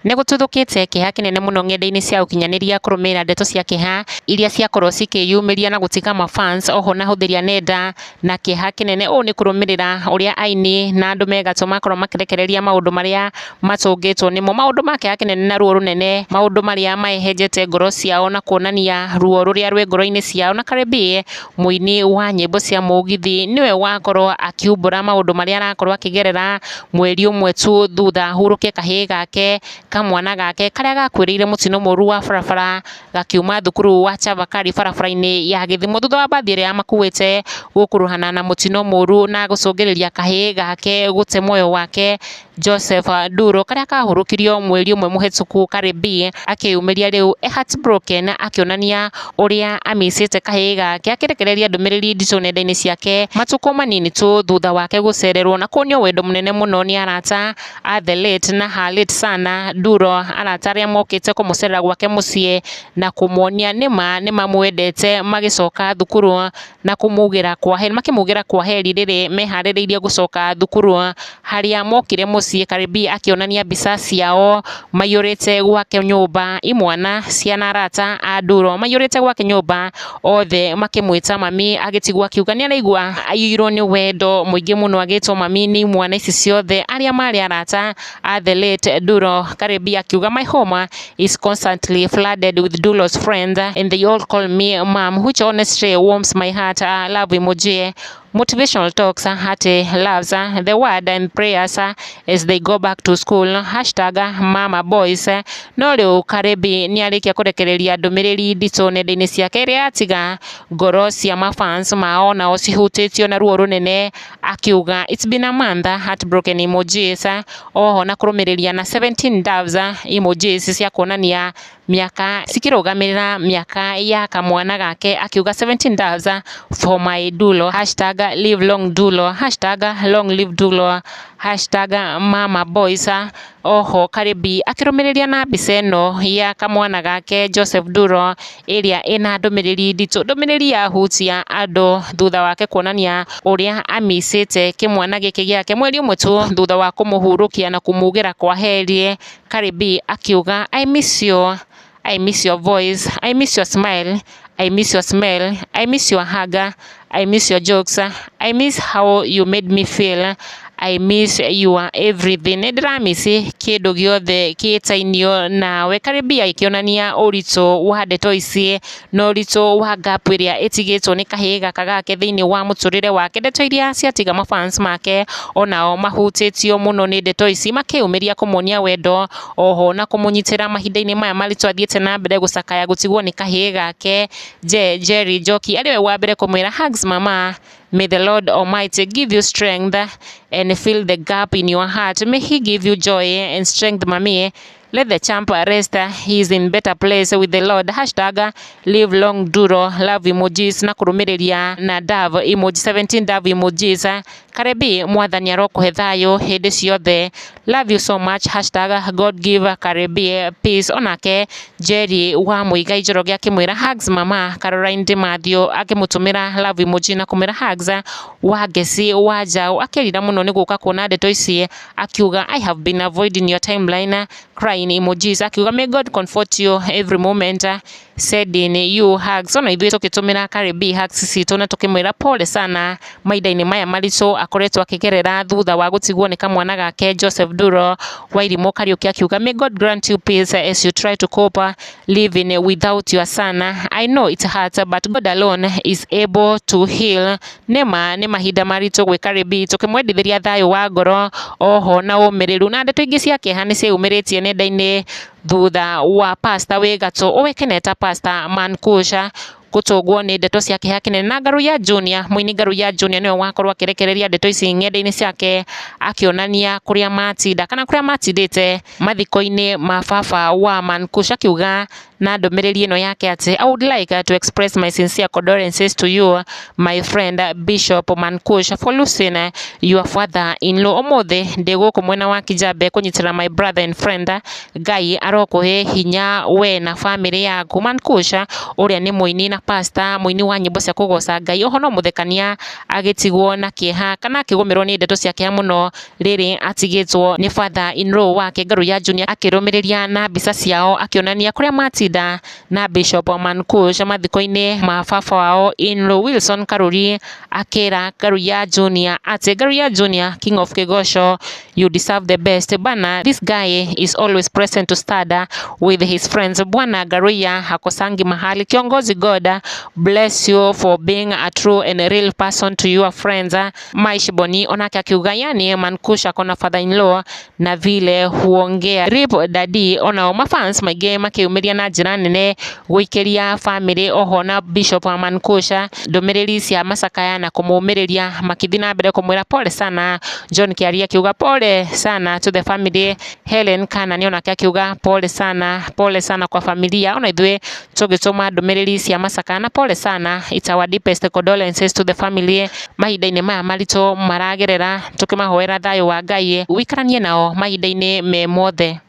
nĩ gũtuthũkĩte kĩeha kĩnene mũno ng'enda-inĩ cia ũkinyanĩria kũrũmĩrĩra ndeto cia kĩeha iria ciakorwo cikĩyumĩria na gũtiga mafans oho na hũthĩri a nenda na kĩeha kĩnene. Ũũ nĩ kũrũmĩrĩra ũrĩa aini na andũ me gatũ makorwo makĩrekereria maũndũ marĩa matũngĩtwo nĩmo, maũndũ ma kĩeha kĩnene na ruo rũnene, maũndũ marĩa mahehenjete ngoro ciao na kuonania ruo rũrĩa rwĩ ngoro-inĩ ciao. Na Cardi B, mũini wa nyĩmbo cia mũgithi, nĩwe wakorwo akiumbũra maũndũ marĩa arakorwo akĩgerera mweri ũmwe tu thutha ahurũkie kahĩĩ gake, kamwana gake karĩa gakuĩrĩire mũtino mũru wa barabara gakiuma thukuru wa Chavakali barabara-inĩ ya Gĩthumo thutha wa mbathi ĩrĩa yamakuĩte gũkuruhana na mũtino mũru na gũcũngĩrĩria kahĩĩ gake gũte muoyo wake. Joseph Nduro karĩa kahurũkirio mweri ũmwe mũhetũku, Cardi B akĩyumĩria rĩu heartbroken, akĩonania ũrĩa amicĩte kahĩĩ gake, akĩrekereria ndũmĩrĩri nditũ nenda-inĩ ciake matukũ manini tu thutha wake gũcererwo na kuonio wendo mũnene mũno nĩ arata a the late na her late son Nduro, arata arĩa mokĩte kũmũcerera gwake mũciĩ na kũmuonia nĩ mamwendete, magĩcoka thukuru na makĩmugĩra kwaheri rĩrĩ meharĩrĩirie gũcoka thukuru, harĩa mokire mũciĩ, Cardi B akĩonania mbica ciao maiyũrĩte gwake nyũmba, imwana ciana arata a Nduro maiyũrĩte gwake nyũmba, othe makĩmwĩta mami, agĩtigwo akiuga nĩ araigua aiyũirwo nĩ wendo mũingĩ mũno, agĩtwo mami nĩ imwana ici ciothe arĩa marĩ arata a the late Nduro. Cardi B akiuga my home is constantly flooded with Nduro's friends and they all call me mom, which honestly warms my heart. Love emoji, motivational talks, heart loves the word and prayers as they go back to school, #mama boys. No rĩu Cardi B nĩ arĩkia kũrekereria ndũmĩrĩri nditũ nenda-inĩ ciake ĩrĩa yatiga ngoro cia mafans mao nao cihutĩtio na ruo rũnene, akiuga it's been a month, heartbroken emojis, oho na kũrũmĩrĩria na 17 doves emojis cia kuonania miaka cikĩrũgamĩrĩra miaka ya kamwana gake, akiuga 17 doves for my Ndulo, #live long Ndulo, #long live Ndulo, #mama boys. Oho Cardi B akĩrũmĩrĩria na mbica ĩno ya kamwana gake Joseph Nduro ĩrĩa ĩna ndũmĩrĩri nditũ, ndũmĩrĩri yahutia andũ thutha wake kuonania ũrĩa amicĩte kĩmwana gĩkĩ gĩake mweri ũmwe tu thutha wa kũmũhurũkia na kũmugĩra kwaheri. Cardi B akiuga I miss you, I miss your voice, I miss your smile, I miss your smell, I miss your hug, I miss your jokes, I miss how you made me feel, I miss your everything. Nĩ ndĩramisi kĩndũ gĩothe kĩtainio nawe. Cardi B akĩonania ũritũ wa ndeto ici na ũritũ wa gap ĩrĩa ĩtigĩtwo nĩ kahĩĩ gaka gake thĩinĩ wa mũtũrĩre wake, ndeto iria ciatiga mafans make onao mahutĩtio mũno nĩ ndeto ici, makĩyũmĩria kũmuonia wendo oho na kũmũnyitĩra mahinda-inĩ maya maritũ athiĩte na mbere gũcakaya gũtigwo nĩ kahĩĩ gake. Jerry Njoki arĩwe wa mbere kũmwĩra hugs mama, may the Lord Almighty give you strength and fill the gap in your heart. May he give you joy and strength, mami. Let the champ rest, he is in better place with the Lord. #live long Nduro, love emojis na kũrũmĩrĩria na dove emoji, 17 dove emojis. Cardi B mwathani arokũhe thayũ hĩndĩ ciothe, love you so much, #God give Cardi B peace. Onake Jerry wa Muigai Njoroge akĩmwĩra hugs mama. Caroline Matthew akĩmũtũmĩra love emoji na kũmwĩra hugs. Wangeci wa Njaũ akĩrira mũno nĩ gũka kuona ndeto ici, akiuga I have been avoiding your timeline, crying emojis, akiuga may God comfort you every moment, sending you hugs. Ona ithuĩ tũkĩtũmĩra Cardi B hugs citũ na tũkĩmwĩra pole sana mahinda-inĩ maya maritũ akoretwo akĩgerera thutha wa gũtigwo nĩ kamwana gake Joseph Nduro. Wairimũ Kariuki akiuga may God grant you peace as you try to cope living without your son. I know it hurts but God alone is able to heal. Nĩ mahinda maritũ gwĩ Cardi B, tũkĩmwendithĩria thayũ wa ngoro oho na ũmĩrĩru, na ndeto ingĩ cia kĩeha nĩ ciumĩrĩtie nenda-inĩ thutha wa pastor wĩ gatũ ũĩkaine ta Pastor Mankusha gũtũngwo nĩ ndeto cia kĩeha kĩnene na Ngaruya Junior. Mũini Ngaruya Junior nĩwe wakorwo akĩrekereria ndeto ici ng'enda-inĩ ciake, akĩonania kũrĩa matinda kana kũrĩa matindĩte mathiko-inĩ ma baba wa Mankusha, akiuga na ndomereri ino yake ati I would like to express my sincere condolences to you my friend Bishop Mankush for losing your father-in-law. Omothe ndi guku mwena wa Kijabe kunyitira my brother and friend Ngai arokuhe hinya we na family yaku. Mankush uria ni muini na pastor muini wa nyimbo cia kugoca Ngai oho no muthekania agitigwo na kieha kana akigumirwo ni ndeto ciake muno riri atigitwo ni father-in-law wake Ngaruya Junior akirumireria na mbica ciao akionania kuria matinda na Bishop Mankush mathiko-ini ma baba wao in-law Wilson Karuri akira Ngaruya Junior ati Ngaruya Junior King of Kigosho, you deserve the best bana, this guy is always present to stand with his friends. Bwana Ngaruya hakosangi mahali. Kiongozi, God bless you for being a true and a real person to your friends. Maishiboni onake akiuga yani Mankush akona father-in-law na vile huongea rip daddy ona mafans maige makiumiria na njira nene guikiria family oho na Bishop Mankush ndomereri cia macakaya na kumumiriria makithi na mbere kumwira pole sana. John Kiaria akiuga pole sana to the family. Helen Kana ni onake akiuga pole sana kwa familia. Ona ithwe tugituma ndomereri cia macakaya na pole sana. It's our deepest condolences to the family. Mahinda-ini maya marito maragerera tukimahoera thayo wa Ngai wikaranie nao mahinda-ini me mothe.